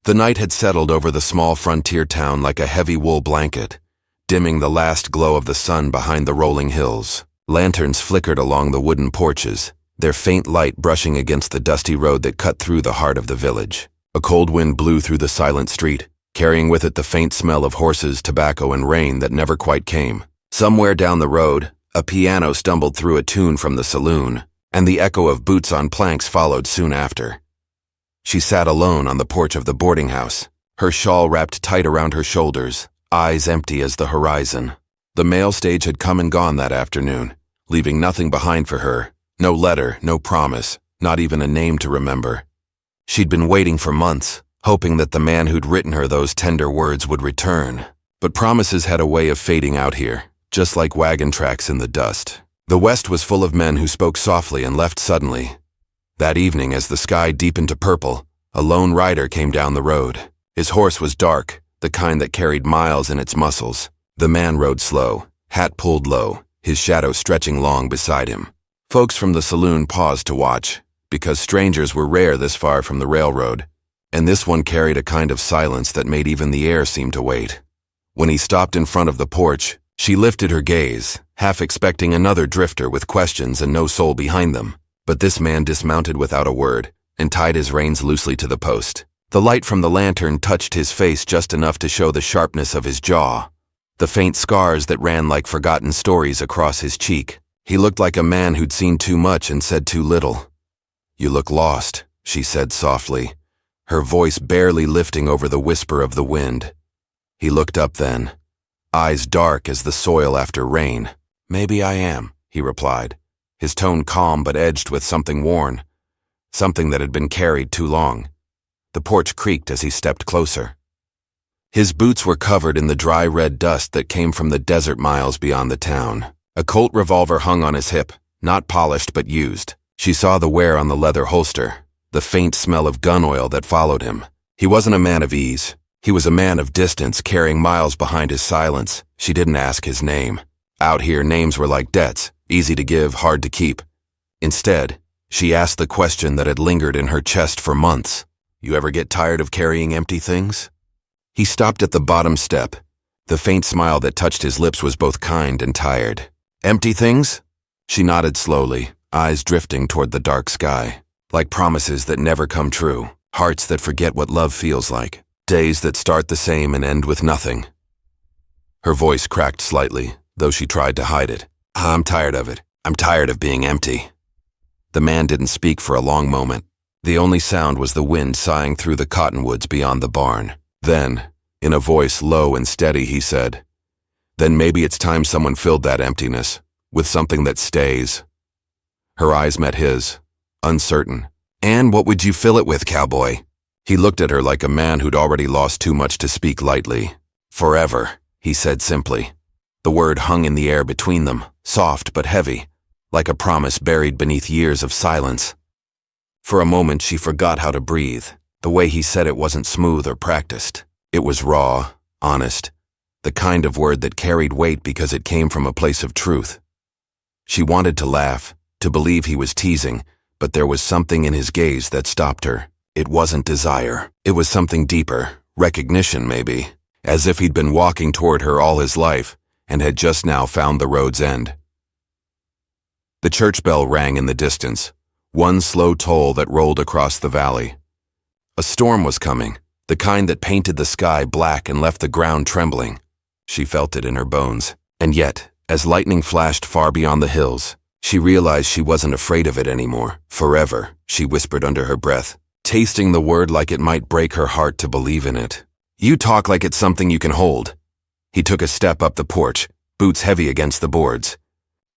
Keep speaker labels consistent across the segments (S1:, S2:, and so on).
S1: The night had settled over the small frontier town like a heavy wool blanket, dimming the last glow of the sun behind the rolling hills. Lanterns flickered along the wooden porches, their faint light brushing against the dusty road that cut through the heart of the village. A cold wind blew through the silent street, carrying with it the faint smell of horses, tobacco, and rain that never quite came. Somewhere down the road, a piano stumbled through a tune from the saloon, and the echo of boots on planks followed soon after. She sat alone on the porch of the boarding house, her shawl wrapped tight around her shoulders, eyes empty as the horizon. The mail stage had come and gone that afternoon, leaving nothing behind for her, no letter, no promise, not even a name to remember. She'd been waiting for months, hoping that the man who'd written her those tender words would return. But promises had a way of fading out here, just like wagon tracks in the dust. The West was full of men who spoke softly and left suddenly. That evening, as the sky deepened to purple, a lone rider came down the road. His horse was dark, the kind that carried miles in its muscles. The man rode slow, hat pulled low, his shadow stretching long beside him. Folks from the saloon paused to watch, because strangers were rare this far from the railroad, and this one carried a kind of silence that made even the air seem to wait. When he stopped in front of the porch, she lifted her gaze, half expecting another drifter with questions and no soul behind them. But this man dismounted without a word and tied his reins loosely to the post. The light from the lantern touched his face just enough to show the sharpness of his jaw, the faint scars that ran like forgotten stories across his cheek. He looked like a man who'd seen too much and said too little. "You look lost," she said softly, her voice barely lifting over the whisper of the wind. He looked up then, eyes dark as the soil after rain. "Maybe I am," he replied, his tone calm but edged with something worn, something that had been carried too long. The porch creaked as he stepped closer. His boots were covered in the dry red dust that came from the desert miles beyond the town. A Colt revolver hung on his hip, not polished but used. She saw the wear on the leather holster, the faint smell of gun oil that followed him. He wasn't a man of ease. He was a man of distance, carrying miles behind his silence. She didn't ask his name. Out here, names were like debts, easy to give, hard to keep. Instead, she asked the question that had lingered in her chest for months. "You ever get tired of carrying empty things?" He stopped at the bottom step. The faint smile that touched his lips was both kind and tired. "Empty things?" She nodded slowly, eyes drifting toward the dark sky. Like promises that never come true, hearts that forget what love feels like, days that start the same and end with nothing. Her voice cracked slightly, though she tried to hide it. "I'm tired of it. I'm tired of being empty." The man didn't speak for a long moment. The only sound was the wind sighing through the cottonwoods beyond the barn. Then, in a voice low and steady, he said, "Then maybe it's time someone filled that emptiness with something that stays." Her eyes met his, uncertain. "And what would you fill it with, Cowboy?" He looked at her like a man who'd already lost too much to speak lightly. "Forever," he said simply. The word hung in the air between them, soft but heavy, like a promise buried beneath years of silence. For a moment she forgot how to breathe. The way he said it wasn't smooth or practiced. It was raw, honest, the kind of word that carried weight because it came from a place of truth. She wanted to laugh, to believe he was teasing, but there was something in his gaze that stopped her. It wasn't desire. It was something deeper, recognition maybe, as if he'd been walking toward her all his life and had just now found the road's end. The church bell rang in the distance, one slow toll that rolled across the valley. A storm was coming, the kind that painted the sky black and left the ground trembling. She felt it in her bones. And yet, as lightning flashed far beyond the hills, she realized she wasn't afraid of it anymore. "Forever," she whispered under her breath, tasting the word like it might break her heart to believe in it. "You talk like it's something you can hold." He took a step up the porch, boots heavy against the boards.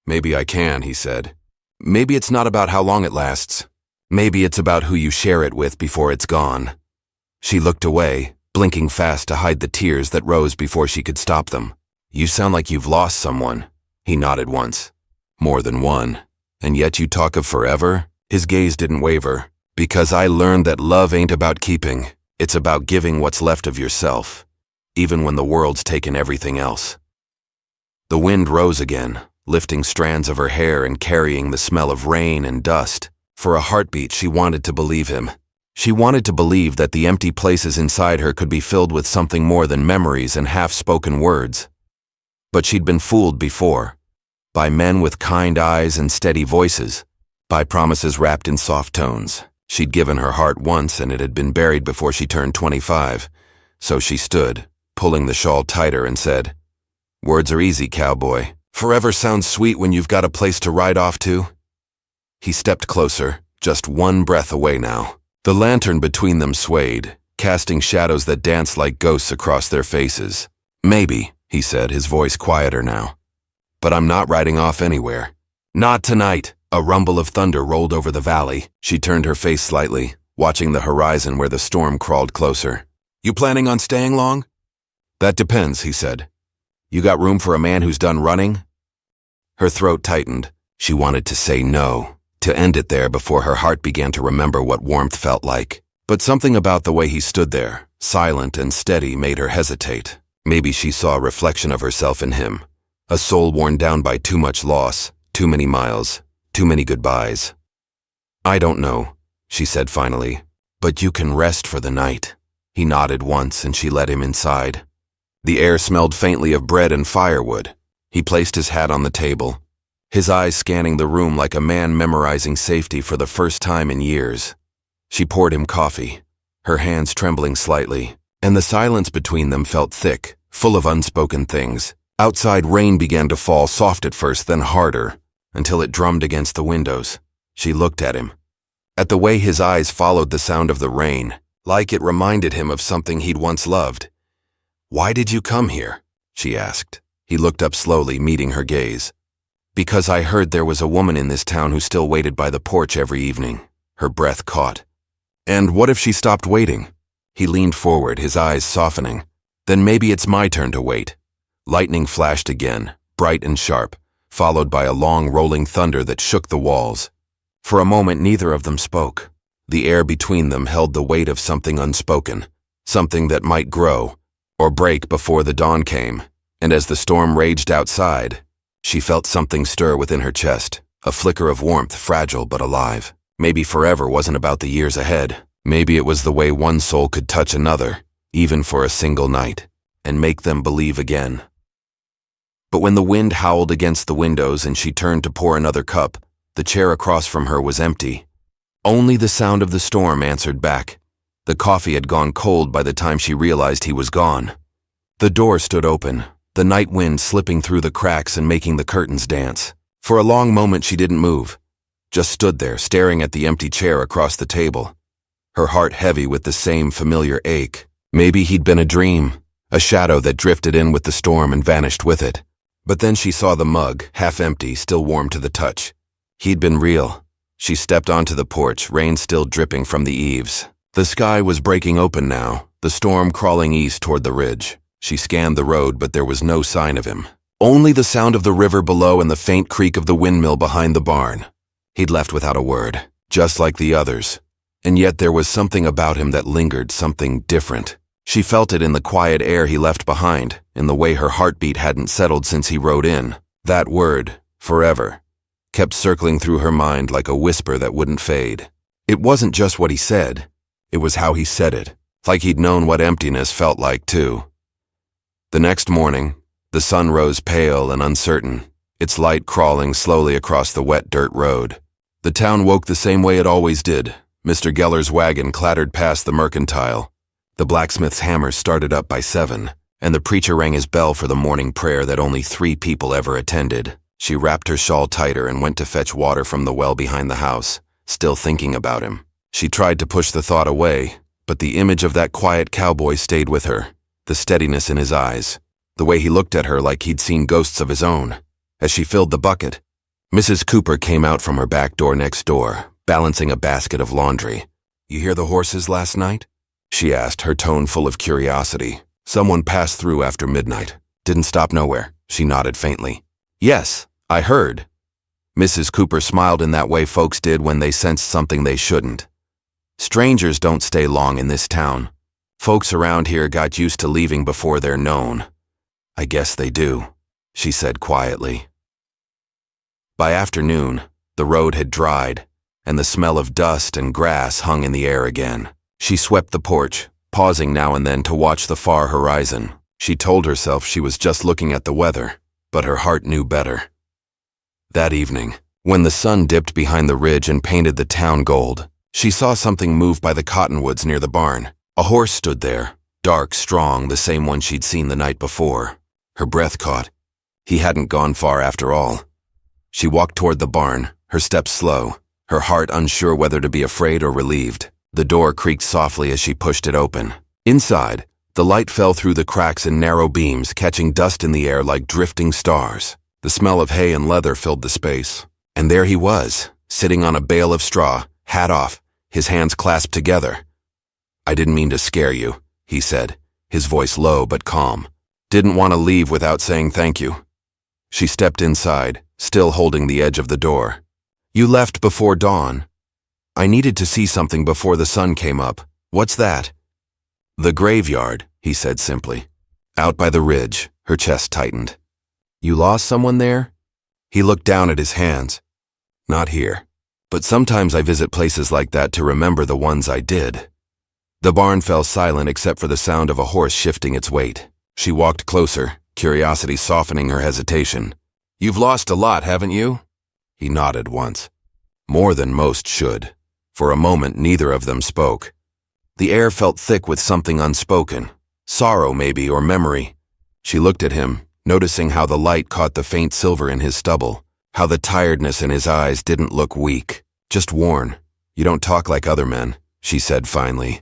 S1: "Maybe I can," he said. "Maybe it's not about how long it lasts. Maybe it's about who you share it with before it's gone." She looked away, blinking fast to hide the tears that rose before she could stop them. "You sound like you've lost someone." He nodded once. "More than one. And yet you talk of forever?" His gaze didn't waver. "Because I learned that love ain't about keeping. It's about giving what's left of yourself, even when the world's taken everything else." The wind rose again, lifting strands of her hair and carrying the smell of rain and dust. For a heartbeat, she wanted to believe him. She wanted to believe that the empty places inside her could be filled with something more than memories and half-spoken words. But she'd been fooled before, by men with kind eyes and steady voices, by promises wrapped in soft tones. She'd given her heart once and it had been buried before she turned 25, so she stood, pulling the shawl tighter and said, "Words are easy, cowboy. Forever sounds sweet when you've got a place to ride off to." He stepped closer, just one breath away now. The lantern between them swayed, casting shadows that danced like ghosts across their faces. "Maybe," he said, his voice quieter now. "But I'm not riding off anywhere. Not tonight." A rumble of thunder rolled over the valley. She turned her face slightly, watching the horizon where the storm crawled closer. "You planning on staying long?" "That depends," he said. "You got room for a man who's done running?" Her throat tightened. She wanted to say no, to end it there before her heart began to remember what warmth felt like. But something about the way he stood there, silent and steady, made her hesitate. Maybe she saw a reflection of herself in him, a soul worn down by too much loss, too many miles, too many goodbyes. "I don't know," she said finally, "but you can rest for the night." He nodded once and she led him inside. The air smelled faintly of bread and firewood. He placed his hat on the table, his eyes scanning the room like a man memorizing safety for the first time in years. She poured him coffee, her hands trembling slightly, and the silence between them felt thick, full of unspoken things. Outside rain began to fall, soft at first, then harder, until it drummed against the windows. She looked at him, at the way his eyes followed the sound of the rain, like it reminded him of something he'd once loved. "Why did you come here?" she asked. He looked up slowly, meeting her gaze. "Because I heard there was a woman in this town who still waited by the porch every evening." Her breath caught. "And what if she stopped waiting?" He leaned forward, his eyes softening. "Then maybe it's my turn to wait." Lightning flashed again, bright and sharp, followed by a long rolling thunder that shook the walls. For a moment neither of them spoke. The air between them held the weight of something unspoken, something that might grow or break before the dawn came. And as the storm raged outside, she felt something stir within her chest, a flicker of warmth, fragile but alive. Maybe forever wasn't about the years ahead. Maybe it was the way one soul could touch another, even for a single night, and make them believe again. But when the wind howled against the windows and she turned to pour another cup, the chair across from her was empty. Only the sound of the storm answered back. The coffee had gone cold by the time she realized he was gone. The door stood open, the night wind slipping through the cracks and making the curtains dance. For a long moment she didn't move, just stood there staring at the empty chair across the table, her heart heavy with the same familiar ache. Maybe he'd been a dream, a shadow that drifted in with the storm and vanished with it. But then she saw the mug, half empty, still warm to the touch. He'd been real. She stepped onto the porch, rain still dripping from the eaves. The sky was breaking open now, the storm crawling east toward the ridge. She scanned the road, but there was no sign of him. Only the sound of the river below and the faint creak of the windmill behind the barn. He'd left without a word, just like the others. And yet there was something about him that lingered, something different. She felt it in the quiet air he left behind, in the way her heartbeat hadn't settled since he rode in. That word, forever, kept circling through her mind like a whisper that wouldn't fade. It wasn't just what he said, it was how he said it, like he'd known what emptiness felt like too. The next morning, the sun rose pale and uncertain, its light crawling slowly across the wet dirt road. The town woke the same way it always did. Mr. Geller's wagon clattered past the mercantile. The blacksmith's hammer started up by 7, and the preacher rang his bell for the morning prayer that only 3 people ever attended. She wrapped her shawl tighter and went to fetch water from the well behind the house, still thinking about him. She tried to push the thought away, but the image of that quiet cowboy stayed with her, the steadiness in his eyes, the way he looked at her like he'd seen ghosts of his own. As she filled the bucket, Mrs. Cooper came out from her back door next door, balancing a basket of laundry. "You hear the horses last night?" she asked, her tone full of curiosity. "Someone passed through after midnight. Didn't stop nowhere." She nodded faintly. "Yes, I heard." Mrs. Cooper smiled in that way folks did when they sensed something they shouldn't. "Strangers don't stay long in this town. Folks around here got used to leaving before they're known." "I guess they do," she said quietly. By afternoon, the road had dried. and the smell of dust and grass hung in the air again. She swept the porch, pausing now and then to watch the far horizon. She told herself she was just looking at the weather, but her heart knew better. That evening, when the sun dipped behind the ridge and painted the town gold, she saw something move by the cottonwoods near the barn. A horse stood there, dark, strong, the same one she'd seen the night before. Her breath caught. He hadn't gone far after all. She walked toward the barn, her steps slow, her heart unsure whether to be afraid or relieved. The door creaked softly as she pushed it open. Inside, the light fell through the cracks in narrow beams, catching dust in the air like drifting stars. The smell of hay and leather filled the space. And there he was, sitting on a bale of straw, hat off, his hands clasped together. "I didn't mean to scare you," he said, his voice low but calm. "Didn't want to leave without saying thank you." She stepped inside, still holding the edge of the door. "You left before dawn." "I needed to see something before the sun came up." "What's that?" "The graveyard," he said simply. "Out by the ridge." Her chest tightened. "You lost someone there?" He looked down at his hands. "Not here. But sometimes I visit places like that to remember the ones I did." The barn fell silent except for the sound of a horse shifting its weight. She walked closer, curiosity softening her hesitation. "You've lost a lot, haven't you?" He nodded once. "More than most should." For a moment, neither of them spoke. The air felt thick with something unspoken. Sorrow, maybe, or memory. She looked at him, noticing how the light caught the faint silver in his stubble, how the tiredness in his eyes didn't look weak, just worn. "You don't talk like other men," she said finally.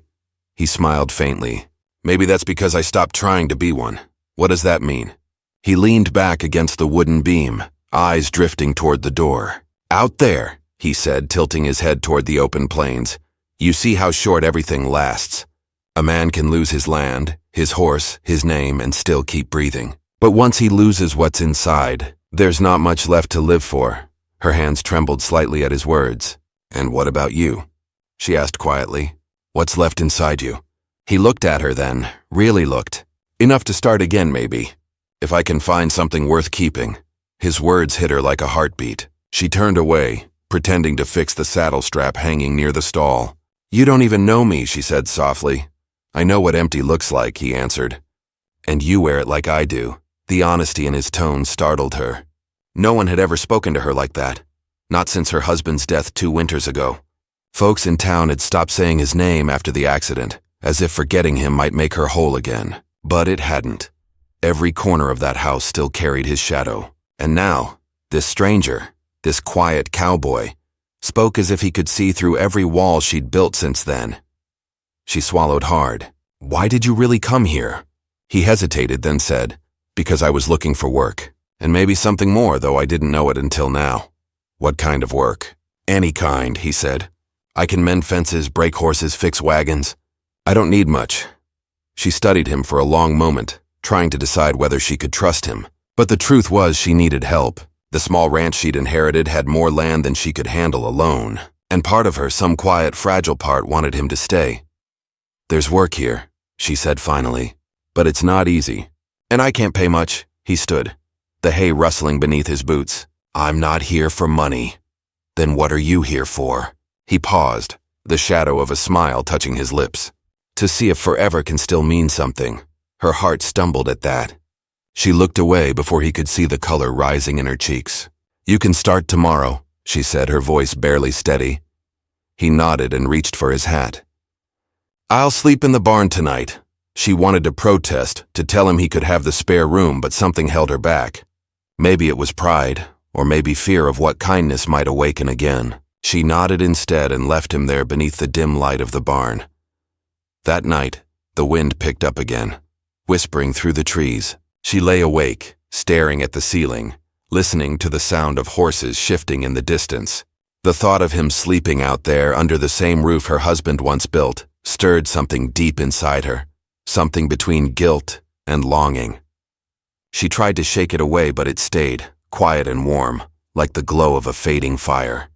S1: He smiled faintly. "Maybe that's because I stopped trying to be one." "What does that mean?" He leaned back against the wooden beam, eyes drifting toward the door. "Out there," he said, tilting his head toward the open plains. "You see how short everything lasts. A man can lose his land, his horse, his name, and still keep breathing. But once he loses what's inside, there's not much left to live for." Her hands trembled slightly at his words. "And what about you?" she asked quietly. "What's left inside you?" He looked at her then, really looked. "Enough to start again, maybe. If I can find something worth keeping." His words hit her like a heartbeat. She turned away, pretending to fix the saddle strap hanging near the stall. "You don't even know me," she said softly. "I know what empty looks like," he answered. "And you wear it like I do." The honesty in his tone startled her. No one had ever spoken to her like that. Not since her husband's death 2 winters ago. Folks in town had stopped saying his name after the accident, as if forgetting him might make her whole again. But it hadn't. Every corner of that house still carried his shadow. And now, this stranger, this quiet cowboy, spoke as if he could see through every wall she'd built since then. She swallowed hard. "Why did you really come here?" He hesitated, then said, "Because I was looking for work. And maybe something more, though I didn't know it until now." "What kind of work?" "Any kind," he said. "I can mend fences, break horses, fix wagons. I don't need much." She studied him for a long moment, trying to decide whether she could trust him. But the truth was she needed help. The small ranch she'd inherited had more land than she could handle alone. And part of her, some quiet, fragile part, wanted him to stay. "There's work here," she said finally. "But it's not easy. And I can't pay much." He stood, the hay rustling beneath his boots. "I'm not here for money." "Then what are you here for?" He paused, the shadow of a smile touching his lips. "To see if forever can still mean something." Her heart stumbled at that. She looked away before he could see the color rising in her cheeks. "You can start tomorrow," she said, her voice barely steady. He nodded and reached for his hat. "I'll sleep in the barn tonight." She wanted to protest, to tell him he could have the spare room, but something held her back. Maybe it was pride, or maybe fear of what kindness might awaken again. She nodded instead and left him there beneath the dim light of the barn. That night, the wind picked up again, whispering through the trees. She lay awake, staring at the ceiling, listening to the sound of horses shifting in the distance. The thought of him sleeping out there under the same roof her husband once built stirred something deep inside her, something between guilt and longing. She tried to shake it away, but it stayed, quiet and warm, like the glow of a fading fire.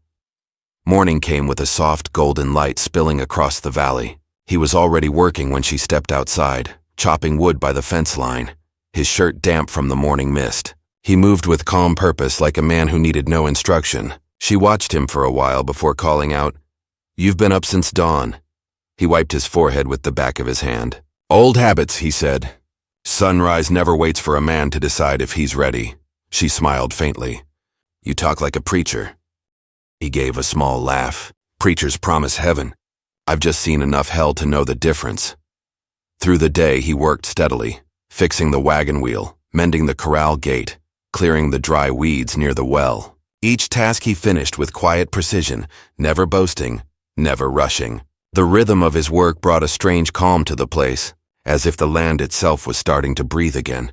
S1: Morning came with a soft golden light spilling across the valley. He was already working when she stepped outside, chopping wood by the fence line, his shirt damp from the morning mist. He moved with calm purpose, like a man who needed no instruction. She watched him for a while before calling out, "You've been up since dawn." He wiped his forehead with the back of his hand. "Old habits," he said. "Sunrise never waits for a man to decide if he's ready." She smiled faintly. "You talk like a preacher." He gave a small laugh. "Preachers promise heaven. I've just seen enough hell to know the difference." Through the day, he worked steadily, fixing the wagon wheel, mending the corral gate, clearing the dry weeds near the well. Each task he finished with quiet precision, never boasting, never rushing. The rhythm of his work brought a strange calm to the place, as if the land itself was starting to breathe again.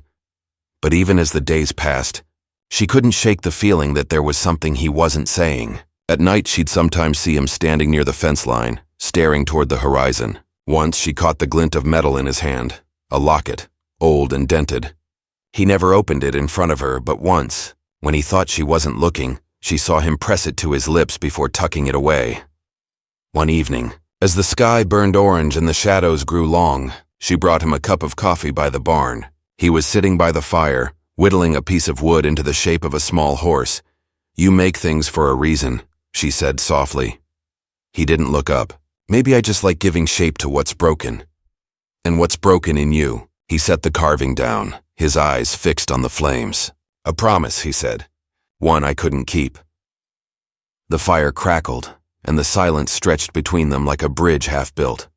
S1: But even as the days passed, she couldn't shake the feeling that there was something he wasn't saying. At night, she'd sometimes see him standing near the fence line, staring toward the horizon. Once she caught the glint of metal in his hand, a locket, old and dented. He never opened it in front of her, but once, when he thought she wasn't looking, she saw him press it to his lips before tucking it away. One evening, as the sky burned orange and the shadows grew long, she brought him a cup of coffee by the barn. He was sitting by the fire, whittling a piece of wood into the shape of a small horse. "You make things for a reason," she said softly. He didn't look up. "Maybe I just like giving shape to what's broken." "And what's broken in you?" He set the carving down, his eyes fixed on the flames. "A promise," he said. "One I couldn't keep." The fire crackled, and the silence stretched between them like a bridge half built.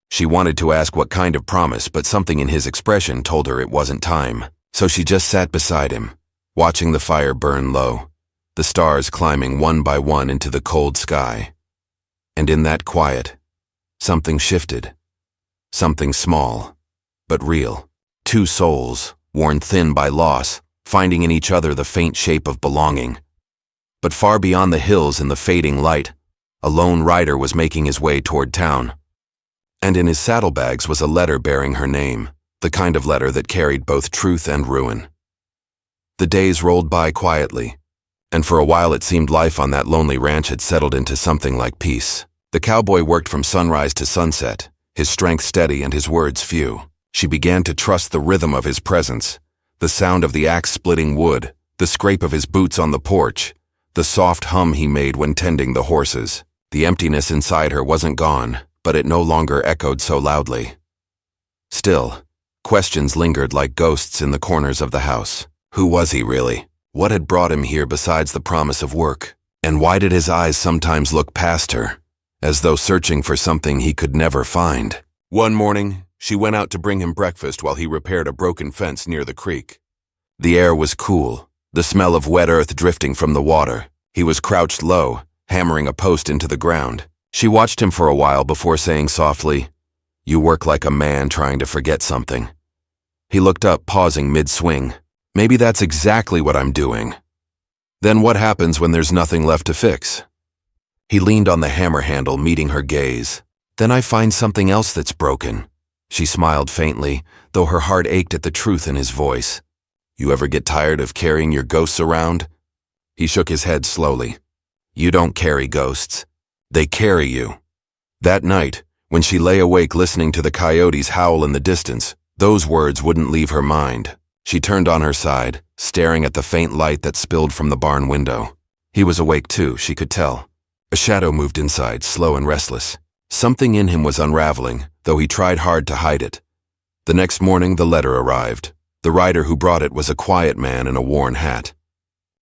S1: She wanted to ask what kind of promise, but something in his expression told her it wasn't time. So she just sat beside him, watching the fire burn low, the stars climbing one by one into the cold sky. And in that quiet, something shifted. Something small, but real. Two souls, worn thin by loss, finding in each other the faint shape of belonging. But far beyond the hills in the fading light, a lone rider was making his way toward town. And in his saddlebags was a letter bearing her name, the kind of letter that carried both truth and ruin. The days rolled by quietly, and for a while it seemed life on that lonely ranch had settled into something like peace. The cowboy worked from sunrise to sunset, his strength steady and his words few. She began to trust the rhythm of his presence, the sound of the axe splitting wood, the scrape of his boots on the porch, the soft hum he made when tending the horses. The emptiness inside her wasn't gone, but it no longer echoed so loudly. Still, questions lingered like ghosts in the corners of the house. Who was he really? What had brought him here besides the promise of work? And why did his eyes sometimes look past her, as though searching for something he could never find? One morning, she went out to bring him breakfast while he repaired a broken fence near the creek. The air was cool, the smell of wet earth drifting from the water. He was crouched low, hammering a post into the ground. She watched him for a while before saying softly, "You work like a man trying to forget something." He looked up, pausing mid-swing. "Maybe that's exactly what I'm doing." "Then what happens when there's nothing left to fix?" He leaned on the hammer handle, meeting her gaze. "Then I find something else that's broken." She smiled faintly, though her heart ached at the truth in his voice. "You ever get tired of carrying your ghosts around?" He shook his head slowly. "You don't carry ghosts. They carry you." That night, when she lay awake listening to the coyotes howl in the distance, those words wouldn't leave her mind. She turned on her side, staring at the faint light that spilled from the barn window. He was awake too, she could tell. A shadow moved inside, slow and restless. Something in him was unraveling, though he tried hard to hide it. The next morning, the letter arrived. The rider who brought it was a quiet man in a worn hat.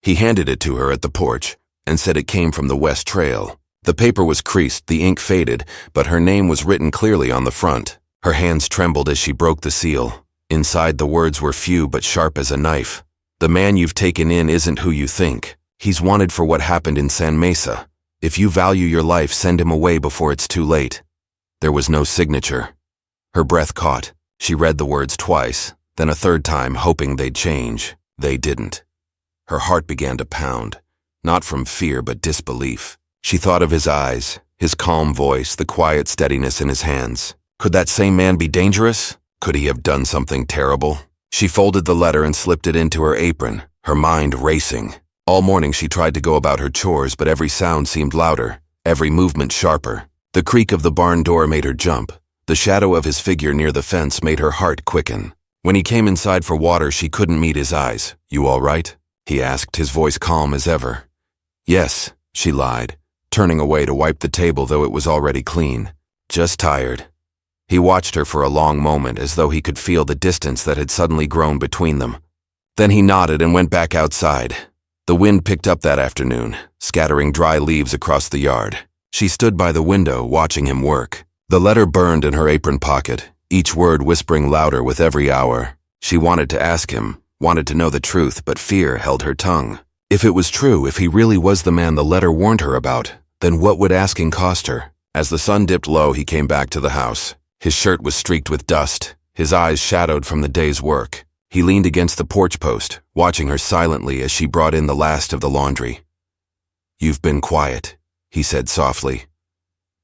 S1: He handed it to her at the porch and said it came from the West Trail. The paper was creased, the ink faded, but her name was written clearly on the front. Her hands trembled as she broke the seal. Inside, the words were few but sharp as a knife. "The man you've taken in isn't who you think. He's wanted for what happened in San Mesa. If you value your life, send him away before it's too late." There was no signature. Her breath caught. She read the words twice, then a third time, hoping they'd change. They didn't. Her heart began to pound, not from fear but disbelief. She thought of his eyes, his calm voice, the quiet steadiness in his hands. Could that same man be dangerous? Could he have done something terrible? She folded the letter and slipped it into her apron, her mind racing. All morning she tried to go about her chores, but every sound seemed louder, every movement sharper. The creak of the barn door made her jump. The shadow of his figure near the fence made her heart quicken. When he came inside for water, she couldn't meet his eyes. "You all right?" he asked, his voice calm as ever. "Yes," she lied, turning away to wipe the table though it was already clean. Just tired. He watched her for a long moment as though he could feel the distance that had suddenly grown between them. Then he nodded and went back outside. The wind picked up that afternoon, scattering dry leaves across the yard. She stood by the window, watching him work. The letter burned in her apron pocket, each word whispering louder with every hour. She wanted to ask him, wanted to know the truth, but fear held her tongue. If it was true, if he really was the man the letter warned her about, then what would asking cost her? As the sun dipped low, he came back to the house. His shirt was streaked with dust, his eyes shadowed from the day's work. He leaned against the porch post, watching her silently as she brought in the last of the laundry. "You've been quiet," he said softly.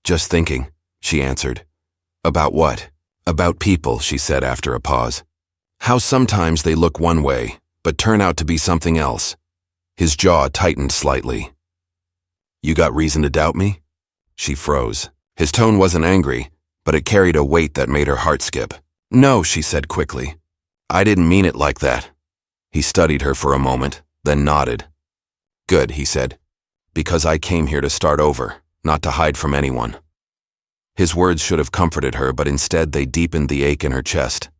S1: "Just thinking," she answered. "About what?" "About people," she said after a pause. "How sometimes they look one way, but turn out to be something else." His jaw tightened slightly. "You got reason to doubt me?" She froze. His tone wasn't angry, but it carried a weight that made her heart skip. "No," she said quickly. "I didn't mean it like that." He studied her for a moment, then nodded. "Good," he said, "because I came here to start over, not to hide from anyone." His words should have comforted her, but instead they deepened the ache in her chest.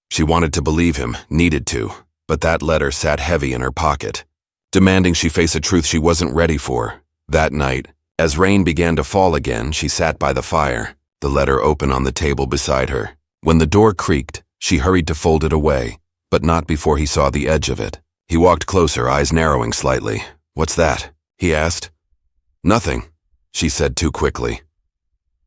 S1: She wanted to believe him, needed to, but that letter sat heavy in her pocket, demanding she face a truth she wasn't ready for. That night, as rain began to fall again, she sat by the fire, the letter open on the table beside her. When the door creaked, she hurried to fold it away, but not before he saw the edge of it. He walked closer, eyes narrowing slightly. "What's that?" he asked. "Nothing," she said too quickly.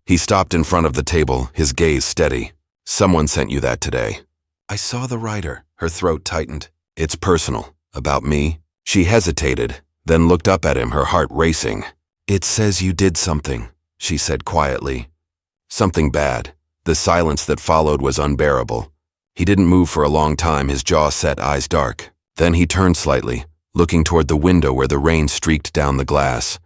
S1: He stopped in front of the table, his gaze steady. "Someone sent you that today." "I saw the writer." Her throat tightened. "It's personal. About me?" She hesitated, then looked up at him, her heart racing. "It says you did something," she said quietly. "Something bad." The silence that followed was unbearable. He didn't move for a long time, his jaw set, eyes dark. Then he turned slightly, looking toward the window where the rain streaked down the glass.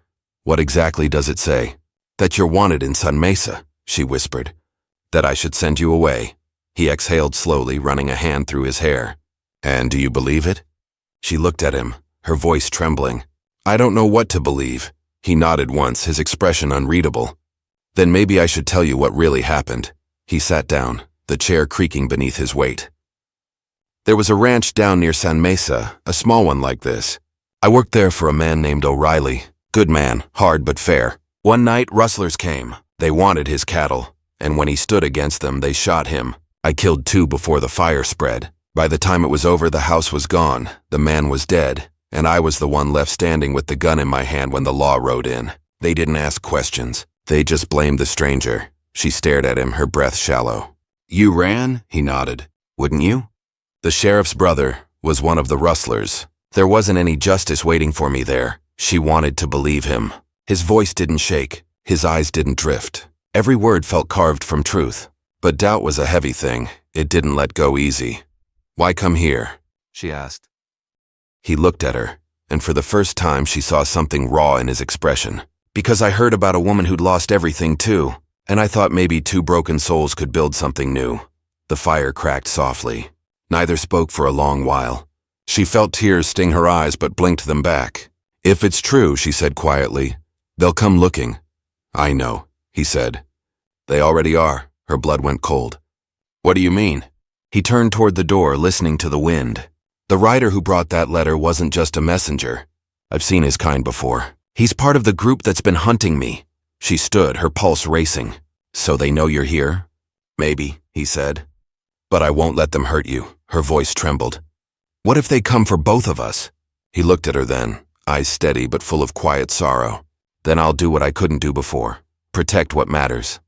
S1: "What exactly does it say?" "That you're wanted in Sun Mesa," she whispered. "That I should send you away." He exhaled slowly, running a hand through his hair. "And do you believe it?" She looked at him, her voice trembling. "I don't know what to believe." He nodded once, his expression unreadable. "Then maybe I should tell you what really happened." He sat down, the chair creaking beneath his weight. "There was a ranch down near San Mesa, a small one like this. I worked there for a man named O'Reilly. Good man, hard but fair. One night, rustlers came. They wanted his cattle, and when he stood against them, they shot him. I killed 2 before the fire spread. By the time it was over, the house was gone, the man was dead, and I was the one left standing with the gun in my hand when the law rode in. They didn't ask questions. They just blamed the stranger." She stared at him, her breath shallow. "You ran?" He nodded. "Wouldn't you?" "The sheriff's brother was one of the rustlers. There wasn't any justice waiting for me there." She wanted to believe him. His voice didn't shake, his eyes didn't drift. Every word felt carved from truth. But doubt was a heavy thing. It didn't let go easy. "Why come here?" she asked. He looked at her, and for the first time she saw something raw in his expression. "Because I heard about a woman who'd lost everything too. And I thought maybe 2 broken souls could build something new." The fire cracked softly. Neither spoke for a long while. She felt tears sting her eyes but blinked them back. "If it's true," she said quietly, "they'll come looking." "I know," he said. "They already are." Her blood went cold. "What do you mean?" He turned toward the door, listening to the wind. "The writer who brought that letter wasn't just a messenger. I've seen his kind before. He's part of the group that's been hunting me." She stood, her pulse racing. "So they know you're here?" "Maybe," he said. "But I won't let them hurt you." Her voice trembled. "What if they come for both of us?" He looked at her then, eyes steady but full of quiet sorrow. "Then I'll do what I couldn't do before. Protect what matters."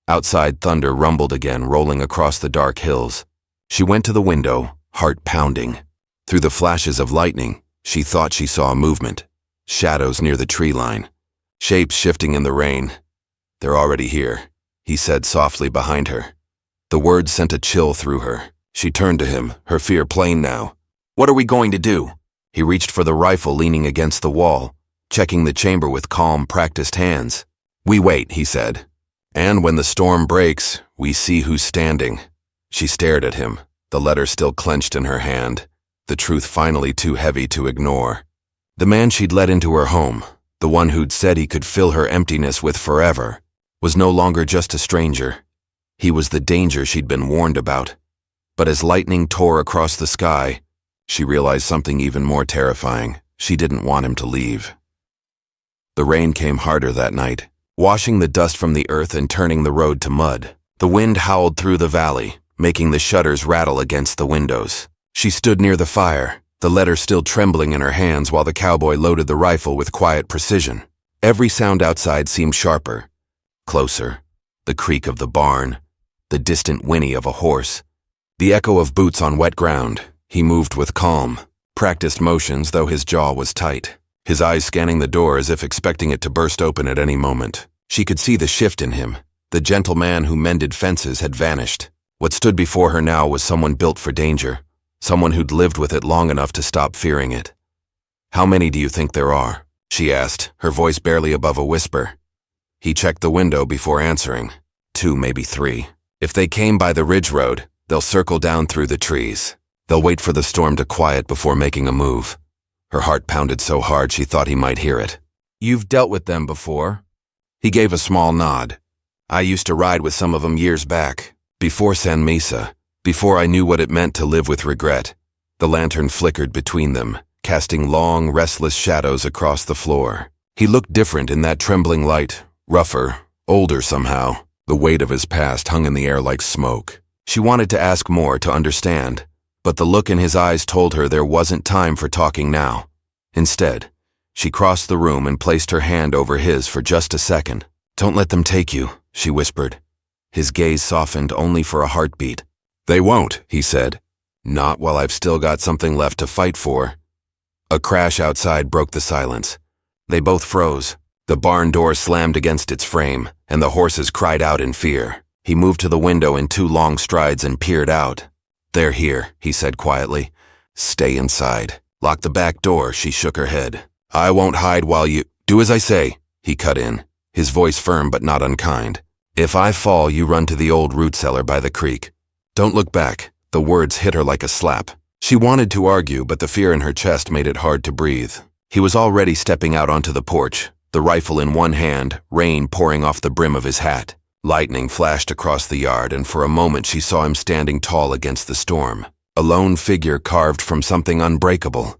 S1: Outside, thunder rumbled again, rolling across the dark hills. She went to the window, heart pounding. Through the flashes of lightning, she thought she saw a movement. Shadows near the tree line. Shapes shifting in the rain. "They're already here," he said softly behind her. The words sent a chill through her. She turned to him, her fear plain now. "What are we going to do?" He reached for the rifle leaning against the wall, checking the chamber with calm, practiced hands. "We wait," he said. "And when the storm breaks, we see who's standing." She stared at him, the letter still clenched in her hand, the truth finally too heavy to ignore. The man she'd let into her home, The one who'd said he could fill her emptiness with forever, was no longer just a stranger. He was the danger she'd been warned about. But as lightning tore across the sky, she realized something even more terrifying. She didn't want him to leave. The rain came harder that night, washing the dust from the earth and turning the road to mud. The wind howled through the valley, making the shutters rattle against the windows. She stood near the fire, the letter still trembling in her hands while the cowboy loaded the rifle with quiet precision. Every sound outside seemed sharper, closer. The creak of the barn, the distant whinny of a horse, the echo of boots on wet ground. He moved with calm, practiced motions though his jaw was tight, his eyes scanning the door as if expecting it to burst open at any moment. She could see the shift in him. The gentle man who mended fences had vanished. What stood before her now was someone built for danger, someone who'd lived with it long enough to stop fearing it. "How many do you think there are?" she asked, her voice barely above a whisper. He checked the window before answering. 2, maybe 3. If they came by the ridge road, they'll circle down through the trees. They'll wait for the storm to quiet before making a move. Her heart pounded so hard she thought he might hear it. "You've dealt with them before?" He gave a small nod. "I used to ride with some of them years back, before San Mesa, before I knew what it meant to live with regret." The lantern flickered between them, casting long, restless shadows across the floor. He looked different in that trembling light, rougher, older somehow. The weight of his past hung in the air like smoke. She wanted to ask more, to understand, but the look in his eyes told her there wasn't time for talking now. Instead, she crossed the room and placed her hand over his for just a second. "Don't let them take you," she whispered. His gaze softened only for a heartbeat. "They won't," he said. "Not while I've still got something left to fight for." A crash outside broke the silence. They both froze. The barn door slammed against its frame, and the horses cried out in fear. He moved to the window in 2 long strides and peered out. "They're here," he said quietly. "Stay inside. Lock the back door." She shook her head. "I won't hide while you—" "Do as I say," he cut in, his voice firm but not unkind. "If I fall, you run to the old root cellar by the creek. Don't look back." The words hit her like a slap. She wanted to argue, but the fear in her chest made it hard to breathe. He was already stepping out onto the porch, the rifle in one hand, rain pouring off the brim of his hat. Lightning flashed across the yard, and for a moment she saw him standing tall against the storm, a lone figure carved from something unbreakable.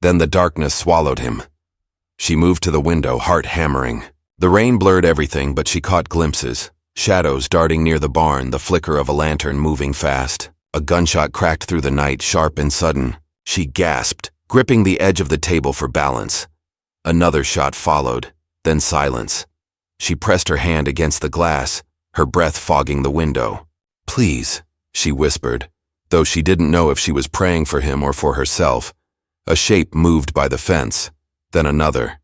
S1: Then the darkness swallowed him. She moved to the window, heart hammering. The rain blurred everything, but she caught glimpses. Shadows darting near the barn, the flicker of a lantern moving fast. A gunshot cracked through the night, sharp and sudden. She gasped, gripping the edge of the table for balance. Another shot followed, then silence. She pressed her hand against the glass, her breath fogging the window. "Please," she whispered, though she didn't know if she was praying for him or for herself. A shape moved by the fence, then another.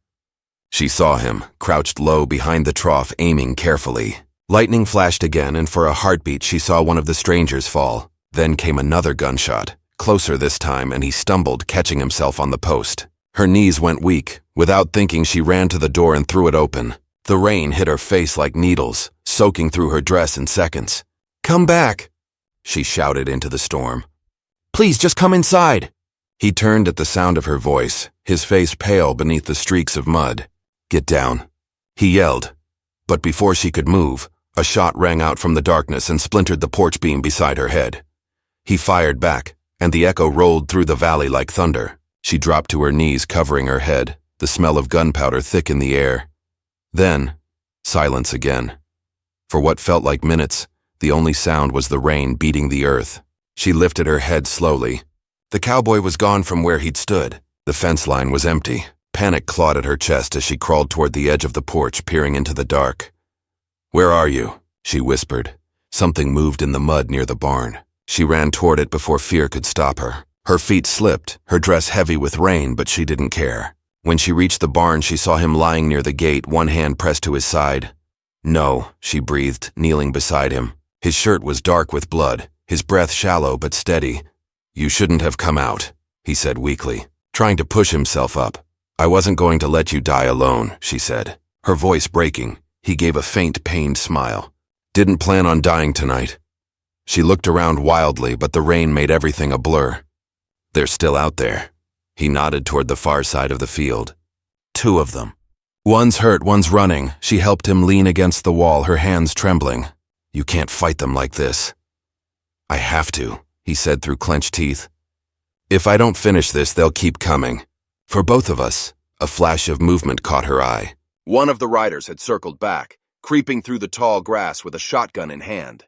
S1: She saw him, crouched low behind the trough, aiming carefully. Lightning flashed again, and for a heartbeat she saw one of the strangers fall. Then came another gunshot, closer this time, and he stumbled, catching himself on the post. Her knees went weak. Without thinking, she ran to the door and threw it open. The rain hit her face like needles, soaking through her dress in seconds. "Come back," she shouted into the storm. "Please, just come inside." He turned at the sound of her voice, his face pale beneath the streaks of mud. "Get down," he yelled. But before she could move, a shot rang out from the darkness and splintered the porch beam beside her head. He fired back, and the echo rolled through the valley like thunder. She dropped to her knees, covering her head, the smell of gunpowder thick in the air. Then, silence again. For what felt like minutes, the only sound was the rain beating the earth. She lifted her head slowly. The cowboy was gone from where he'd stood. The fence line was empty. Panic clawed at her chest as she crawled toward the edge of the porch, peering into the dark. "Where are you?" she whispered. Something moved in the mud near the barn. She ran toward it before fear could stop her. Her feet slipped, her dress heavy with rain, but she didn't care. When she reached the barn, she saw him lying near the gate, one hand pressed to his side. "No," she breathed, kneeling beside him. His shirt was dark with blood, his breath shallow but steady. "You shouldn't have come out," he said weakly, trying to push himself up. "I wasn't going to let you die alone," she said, her voice breaking. He gave a faint, pained smile. "Didn't plan on dying tonight." She looked around wildly, but the rain made everything a blur. "They're still out there." He nodded toward the far side of the field. "2 of them." One's hurt, one's running. She helped him lean against the wall, her hands trembling. You can't fight them like this. I have to, he said through clenched teeth. If I don't finish this, they'll keep coming. For both of us, a flash of movement caught her eye. One of the riders had circled back, creeping through the tall grass with a shotgun in hand.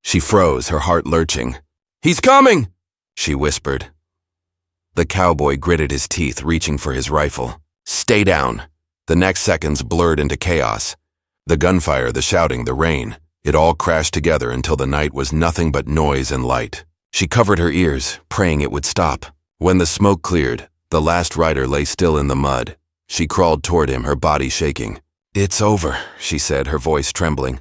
S1: She froze, her heart lurching. He's coming, she whispered. The cowboy gritted his teeth, reaching for his rifle. Stay down. The next seconds blurred into chaos. The gunfire, the shouting, the rain. It all crashed together until the night was nothing but noise and light. She covered her ears, praying it would stop. When the smoke cleared, the last rider lay still in the mud. She crawled toward him, her body shaking. It's over, she said, her voice trembling.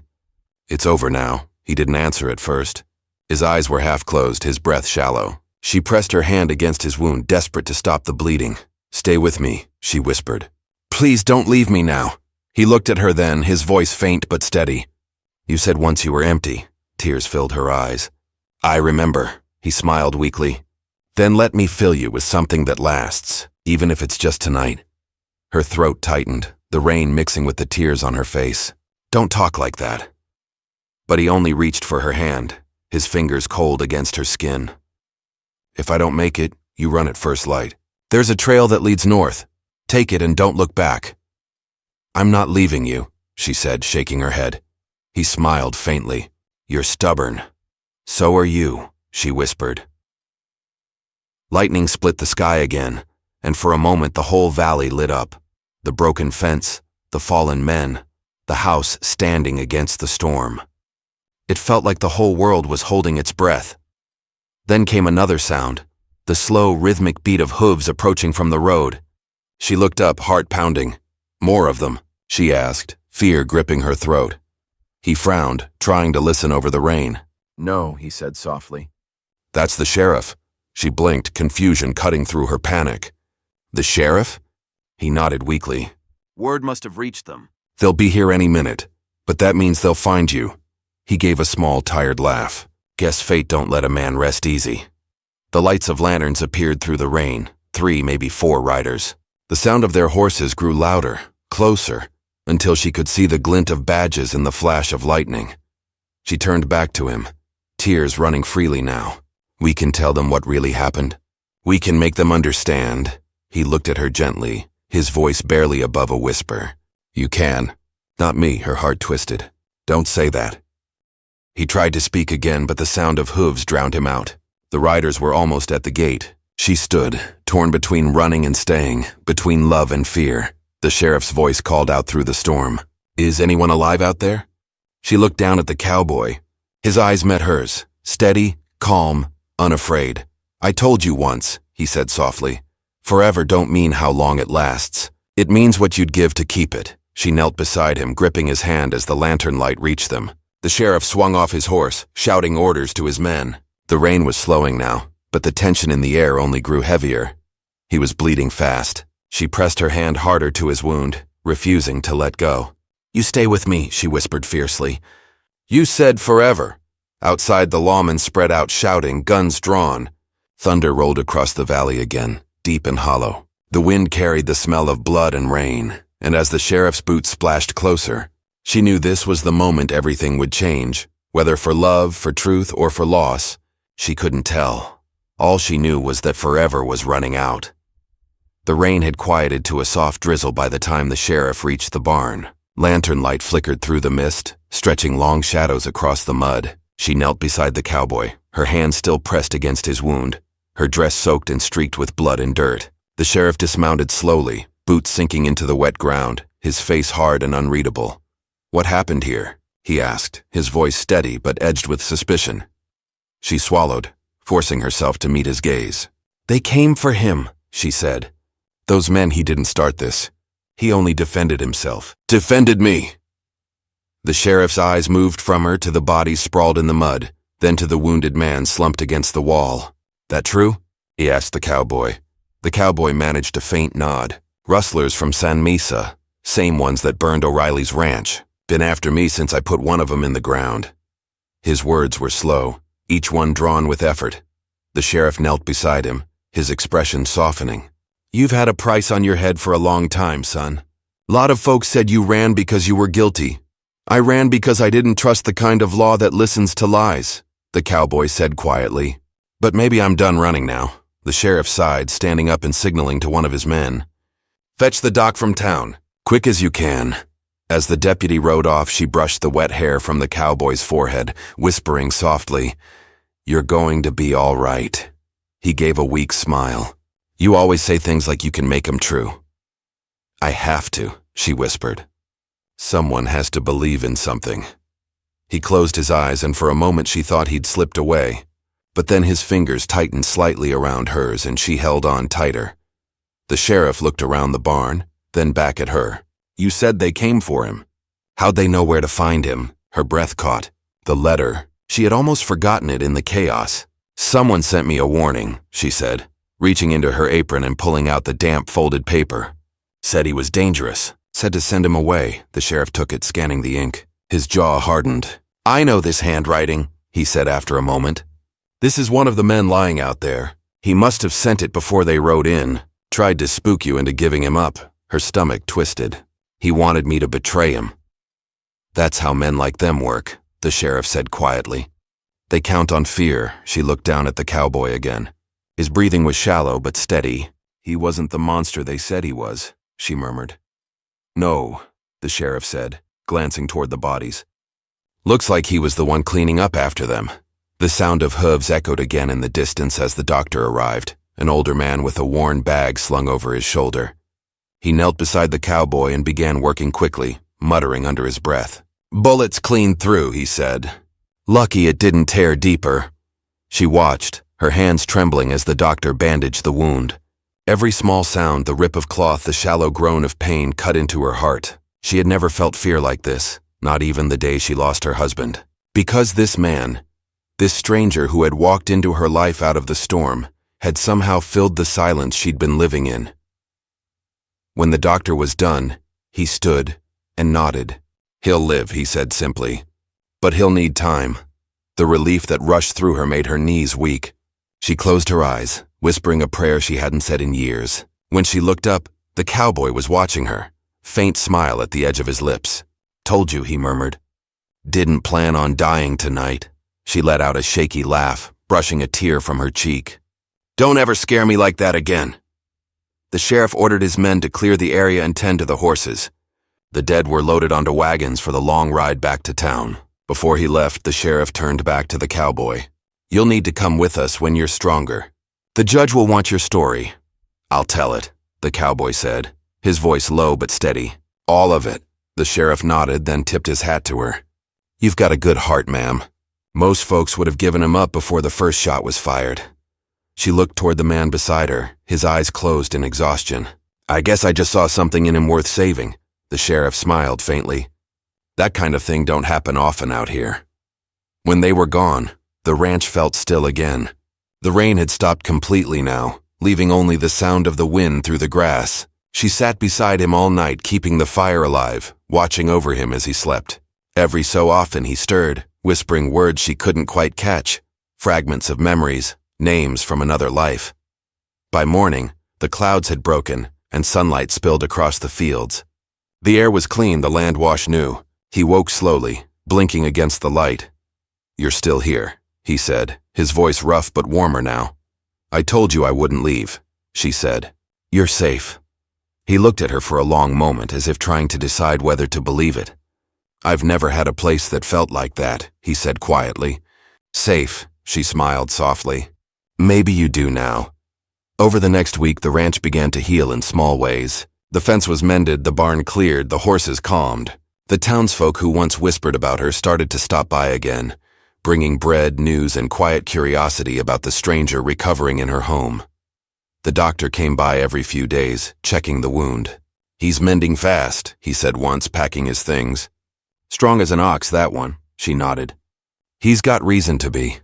S1: It's over now. He didn't answer at first. His eyes were half closed, his breath shallow. She pressed her hand against his wound, desperate to stop the bleeding. Stay with me, she whispered. Please don't leave me now. He looked at her then, his voice faint but steady. You said once you were empty. Tears filled her eyes. I remember, he smiled weakly. Then let me fill you with something that lasts, even if it's just tonight. Her throat tightened, the rain mixing with the tears on her face. Don't talk like that. But he only reached for her hand, his fingers cold against her skin. If I don't make it, you run at first light. There's a trail that leads north. Take it and don't look back. I'm not leaving you, she said, shaking her head. He smiled faintly. You're stubborn. So are you, she whispered. Lightning split the sky again, and for a moment the whole valley lit up. The broken fence, the fallen men, the house standing against the storm. It felt like the whole world was holding its breath. Then came another sound, the slow, rhythmic beat of hooves approaching from the road. She looked up, heart pounding. More of them, she asked, fear gripping her throat. He frowned, trying to listen over the rain. No, he said softly. That's the sheriff. She blinked, confusion cutting through her panic. The sheriff? He nodded weakly. Word must have reached them. They'll be here any minute, but that means they'll find you. He gave a small, tired laugh. Guess fate don't let a man rest easy. The lights of lanterns appeared through the rain, 3, maybe 4 riders. The sound of their horses grew louder, closer, until she could see the glint of badges and the flash of lightning. She turned back to him, tears running freely now. We can tell them what really happened. We can make them understand. He looked at her gently, his voice barely above a whisper. You can. Not me, her heart twisted. Don't say that. He tried to speak again, but the sound of hooves drowned him out. The riders were almost at the gate. She stood, torn between running and staying, between love and fear. The sheriff's voice called out through the storm. Is anyone alive out there? She looked down at the cowboy. His eyes met hers, steady, calm, unafraid. I told you once, he said softly. Forever don't mean how long it lasts. It means what you'd give to keep it. She knelt beside him, gripping his hand as the lantern light reached them. The sheriff swung off his horse, shouting orders to his men. The rain was slowing now, but the tension in the air only grew heavier. He was bleeding fast. She pressed her hand harder to his wound, refusing to let go. You stay with me, she whispered fiercely. You said forever. Outside, the lawmen spread out shouting, guns drawn. Thunder rolled across the valley again, deep and hollow. The wind carried the smell of blood and rain, and as the sheriff's boots splashed closer, she knew this was the moment everything would change, whether for love, for truth, or for loss. She couldn't tell. All she knew was that forever was running out. The rain had quieted to a soft drizzle by the time the sheriff reached the barn. Lantern light flickered through the mist, stretching long shadows across the mud. She knelt beside the cowboy, her hand still pressed against his wound, her dress soaked and streaked with blood and dirt. The sheriff dismounted slowly, boots sinking into the wet ground, his face hard and unreadable. What happened here? He asked, his voice steady but edged with suspicion. She swallowed, forcing herself to meet his gaze. They came for him, she said. Those men, he didn't start this. He only defended himself. Defended me! The sheriff's eyes moved from her to the body sprawled in the mud, then to the wounded man slumped against the wall. That true? He asked the cowboy. The cowboy managed a faint nod. Rustlers from San Mesa, same ones that burned O'Reilly's ranch. Been after me since I put one of them in the ground. His words were slow, each one drawn with effort. The sheriff knelt beside him, his expression softening. You've had a price on your head for a long time, son. Lot of folks said you ran because you were guilty. I ran because I didn't trust the kind of law that listens to lies, the cowboy said quietly. But maybe I'm done running now, the sheriff sighed, standing up and signaling to one of his men. Fetch the doc from town, quick as you can. As the deputy rode off, she brushed the wet hair from the cowboy's forehead, whispering softly, "You're going to be all right." He gave a weak smile. "You always say things like you can make them true." "I have to," she whispered. "Someone has to believe in something." He closed his eyes, and for a moment she thought he'd slipped away. But then his fingers tightened slightly around hers, and she held on tighter. The sheriff looked around the barn, then back at her. "You said they came for him. How'd they know where to find him?" Her breath caught. The letter. She had almost forgotten it in the chaos. "Someone sent me a warning," she said, reaching into her apron and pulling out the damp folded paper. "Said he was dangerous. Said to send him away." The sheriff took it, scanning the ink. His jaw hardened. "I know this handwriting," he said after a moment. "This is one of the men lying out there. He must have sent it before they rode in. Tried to spook you into giving him up." Her stomach twisted. "He wanted me to betray him." "That's how men like them work," the sheriff said quietly. "They count on fear." She looked down at the cowboy again. His breathing was shallow but steady. "He wasn't the monster they said he was," she murmured. "No," the sheriff said, glancing toward the bodies. "Looks like he was the one cleaning up after them." The sound of hooves echoed again in the distance as the doctor arrived, an older man with a worn bag slung over his shoulder. He knelt beside the cowboy and began working quickly, muttering under his breath. "Bullets cleaned through," he said. "Lucky it didn't tear deeper." She watched, her hands trembling as the doctor bandaged the wound. Every small sound, the rip of cloth, the shallow groan of pain, cut into her heart. She had never felt fear like this, not even the day she lost her husband. Because this man, this stranger who had walked into her life out of the storm, had somehow filled the silence she'd been living in. When the doctor was done, he stood and nodded. "He'll live," he said simply. "But he'll need time." The relief that rushed through her made her knees weak. She closed her eyes, whispering a prayer she hadn't said in years. When she looked up, the cowboy was watching her, faint smile at the edge of his lips. "Told you," he murmured. "Didn't plan on dying tonight." She let out a shaky laugh, brushing a tear from her cheek. "Don't ever scare me like that again." The sheriff ordered his men to clear the area and tend to the horses. The dead were loaded onto wagons for the long ride back to town. Before he left, the sheriff turned back to the cowboy. "You'll need to come with us when you're stronger. The judge will want your story." "I'll tell it," the cowboy said, his voice low but steady. "All of it." The sheriff nodded, then tipped his hat to her. "You've got a good heart, ma'am. Most folks would have given him up before the first shot was fired." She looked toward the man beside her, his eyes closed in exhaustion. "I guess I just saw something in him worth saving." The sheriff smiled faintly. "That kind of thing don't happen often out here." When they were gone, the ranch felt still again. The rain had stopped completely now, leaving only the sound of the wind through the grass. She sat beside him all night, keeping the fire alive, watching over him as he slept. Every so often he stirred, whispering words she couldn't quite catch, fragments of memories, names from another life. By morning, the clouds had broken, and sunlight spilled across the fields. The air was clean, the land washed new. He woke slowly, blinking against the light. "You're still here," he said, his voice rough but warmer now. "I told you I wouldn't leave," she said. "You're safe." He looked at her for a long moment, as if trying to decide whether to believe it. "I've never had a place that felt like that," he said quietly. "Safe," she smiled softly. "Maybe you do now." Over the next week, the ranch began to heal in small ways. The fence was mended, the barn cleared, the horses calmed. The townsfolk who once whispered about her started to stop by again, bringing bread, news, and quiet curiosity about the stranger recovering in her home. The doctor came by every few days, checking the wound. "He's mending fast," he said once, packing his things. "Strong as an ox, that one," she nodded. "He's got reason to be."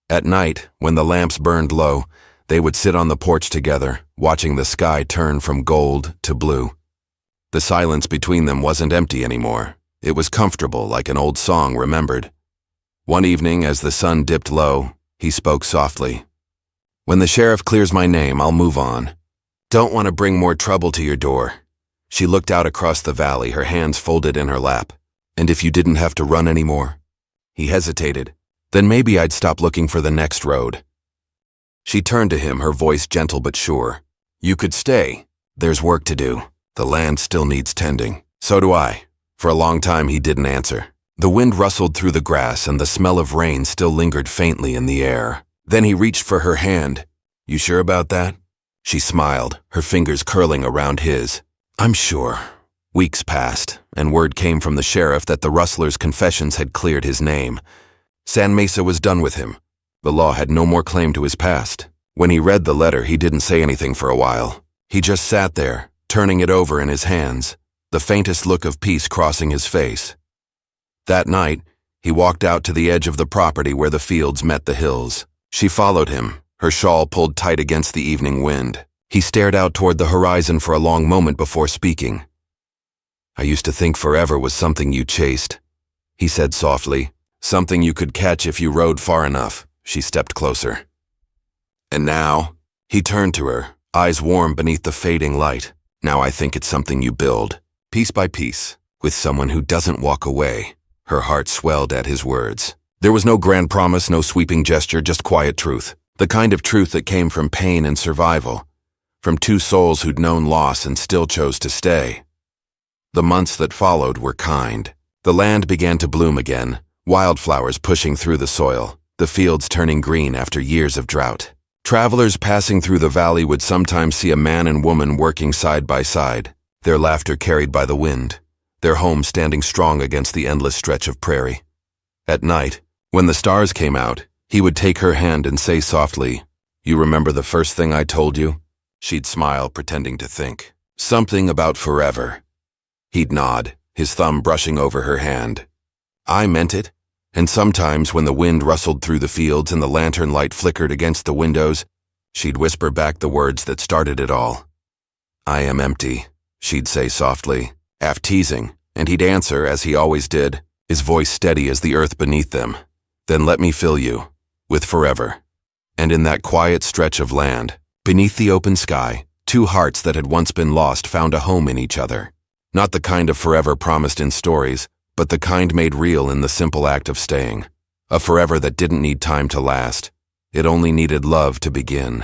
S1: At night, when the lamps burned low, they would sit on the porch together, watching the sky turn from gold to blue. The silence between them wasn't empty anymore. It was comfortable, like an old song remembered. One evening, as the sun dipped low, he spoke softly. "When the sheriff clears my name, I'll move on. Don't want to bring more trouble to your door. She looked out across the valley, her hands folded in her lap. And if you didn't have to run anymore? He hesitated. Then maybe I'd stop looking for the next road. She turned to him, her voice gentle but sure. You could stay. There's work to do. The land still needs tending. So do I. For a long time he didn't answer. The wind rustled through the grass and the smell of rain still lingered faintly in the air. Then he reached for her hand. You sure about that? She smiled, her fingers curling around his. I'm sure. Weeks passed, and word came from the sheriff that the rustler's confessions had cleared his name. San Mesa was done with him. The law had no more claim to his past. When he read the letter, he didn't say anything for a while. He just sat there, turning it over in his hands, the faintest look of peace crossing his face. That night, he walked out to the edge of the property where the fields met the hills. She followed him, her shawl pulled tight against the evening wind. He stared out toward the horizon for a long moment before speaking. I used to think forever was something you chased, he said softly. Something you could catch if you rode far enough. She stepped closer. And now? He turned to her, eyes warm beneath the fading light. Now I think it's something you build, piece by piece, with someone who doesn't walk away. Her heart swelled at his words. There was no grand promise, no sweeping gesture, just quiet truth. The kind of truth that came from pain and survival. From two souls who'd known loss and still chose to stay. The months that followed were kind. The land began to bloom again, wildflowers pushing through the soil, the fields turning green after years of drought. Travelers passing through the valley would sometimes see a man and woman working side by side, their laughter carried by the wind, their home standing strong against the endless stretch of prairie. At night, when the stars came out, he would take her hand and say softly, You remember the first thing I told you? She'd smile, pretending to think. Something about forever. He'd nod, his thumb brushing over her hand. I meant it, and sometimes when the wind rustled through the fields and the lantern light flickered against the windows, she'd whisper back the words that started it all. I am empty, she'd say softly, half teasing, and he'd answer, as he always did, his voice steady as the earth beneath them. Then let me fill you, with forever. And in that quiet stretch of land, beneath the open sky, two hearts that had once been lost found a home in each other. Not the kind of forever promised in stories, but the kind made real in the simple act of staying. A forever that didn't need time to last. It only needed love to begin.